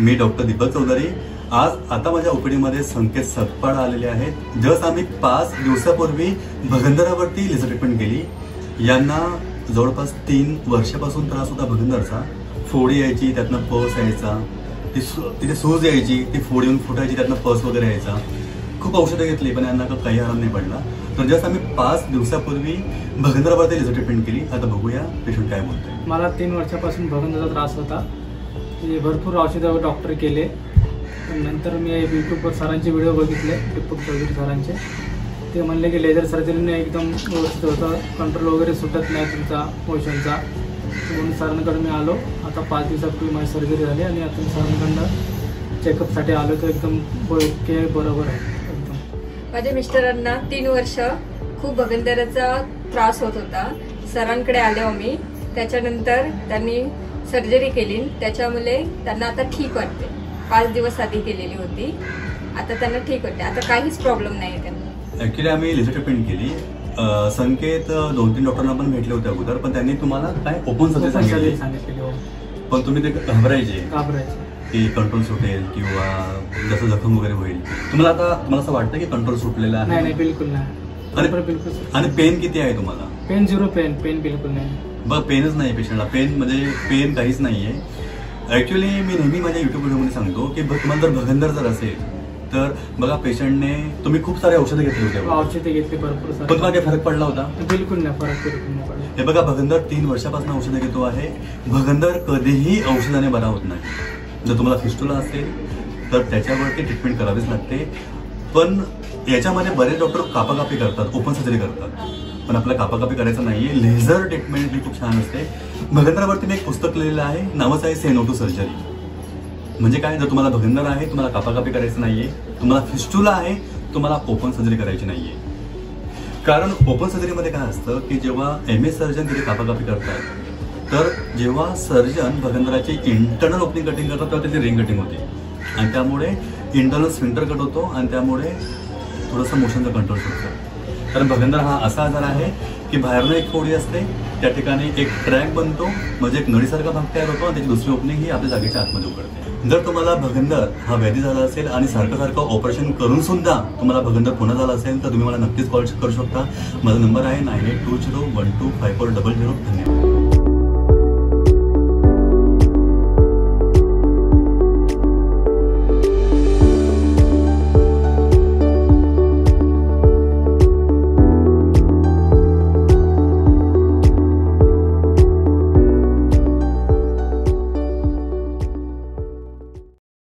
मी doctor Deepak Chaudhary. आज आता माझ्या ओपीडीमध्ये संकेत सतपाळ आलेले आहेत। जस्ट आम्ही 5 दिवसापूर्वी भगंदरावरती लेझर ट्रीटमेंट केली। यांना जवळपास 3 वर्षापासून त्रास होता भगंदरचा। फोडी यायची, त्यातनं पस यायचा, तिथे सूज यायची, ती फोडी येऊन फुटायची, त्यातनं पस वगैरे यायचा। खूप औषधं घेतली पण यांना काही आराम नाही पडला। तर जस्ट आम्ही 5 दिवसापूर्वी भगंदरावरती लेझर ट्रीटमेंट केली। आता बघूया पेशंट काय बोलतोय। मला 3 वर्षापासून भगंदराचा त्रास होता। भरपूर औषधं डॉक्टर केले। नंतर मी यूट्यूबवर सरांचे व्हिडिओ बघितले, दीपक चौधरी सरांचे। ते म्हणले की लेझर सर्जरीने एकदम व्यवस्थित होतं, कंट्रोल वगैरे सुटत नाही तुमचा मोशनचा। म्हणून सरांकडे मी आलो। आता 5 दिवसापूर्वी माझी सर्जरी झाली आणि आता सरांकडनं चेकअपसाठी आलो तर एकदम ओके, बरोबर आहे एकदम। माझ्या मिस्टरांना 3 वर्ष खूप भगंदराचा त्रास होत होता। सरांकडे आले आम्ही, त्याच्यानंतर त्यांनी सर्जरी केली, त्याच्यामुळे त्यांना आता ठीक वाटते। 5 दिवस आधी केलेली होती, आता त्यांना ठीक वाटते, आता काहीच प्रॉब्लेम नाही त्यांना। ऍक्च्युली आम्ही लेझर ट्रीटमेंट केली। संकेत 2-3 डॉक्टरांना पण भेटले होते अगोदर, पण त्यांनी तुम्हाला काय ओपन सर्जरी सांगितली, पण तुम्ही ते घाबरायचे की कंट्रोल सुटेल किंवा जसं जखम वगैरे होईल। तुम्हाला असं वाटतं की कंट्रोल सुटलेला आहे? नाही, बिलकुल नाही, बिलकुल। आणि पेन किती आहे तुम्हाला? पेन 0 पेन बिलकुल नाही। बघ, पेनच नाही पेशंटला, पेन काहीच नाहीये। ऍक्च्युली मी नेहमी माझ्या युट्यूब व्हिडिओमध्ये सांगतो की तुम्हाला जर भगंदर जर असेल तर बघा, पेशंटने तुम्ही खूप सारे औषधं घेतले होते, औषधे घेतली भरपूर सारे, पण तुम्हाला काही फरक पडला होता? बिलकुल नाही, फरक बिलकुल नाही पडला। हे बघा, भगंदर 3 वर्षापासून औषधं घेतो आहे। भगंदर कधीही औषधाने बरा होत नाही। जर तुम्हाला फिस्टुला असेल तर त्याच्यावरती ट्रीटमेंट करावीच लागते। पण याच्यामध्ये बरेच डॉक्टर कापाकापी करतात, ओपन सर्जरी करतात, पण आपल्याला कापाकापी करायचं नाहीये। लेझर ट्रीटमेंट ही खूप छान असते। भगंदरावरती मी एक पुस्तक लिहिलेलं आहे, नावाचं आहे से नो टू सर्जरी। म्हणजे काय, जर तुम्हाला भगंदर आहे, तुम्हाला कापाकापी करायचं नाहीये, तुम्हाला फिस्टुला आहे, तुम्हाला ओपन सर्जरी करायची नाहीये। कारण ओपन सर्जरीमध्ये काय असतं की जेव्हा MS सर्जन तिथे कापाकापी करतात, तर जेव्हा सर्जन भगंदराची इंटरनल ओपनिंग कटिंग करतात तेव्हा त्याची रिंग कटिंग होते आणि त्यामुळे इंटरनल स्फिंक्टर कट होतो आणि त्यामुळे थोडंसं मोशनचा कंट्रोल सुटतो। कारण भगंदर हा असा आजार आहे की बाहेरनं एक फोडी असते, त्या ठिकाणी एक ट्रॅक बनतो, म्हणजे एक नळीसारखा भाग तयार होतो आणि त्याची दुसरी ओपनिंग ही आपल्या जागेच्या आतमध्ये उघडते। जर तुम्हाला भगंदर हा व्याधी झाला असेल आणि सारखं ऑपरेशन करून सुद्धा तुम्हाला भगंदर पुन्हा झाला असेल तर तुम्ही मला नक्कीच कॉल करू शकता। माझा नंबर आहे 9820125400। धन्यवाद।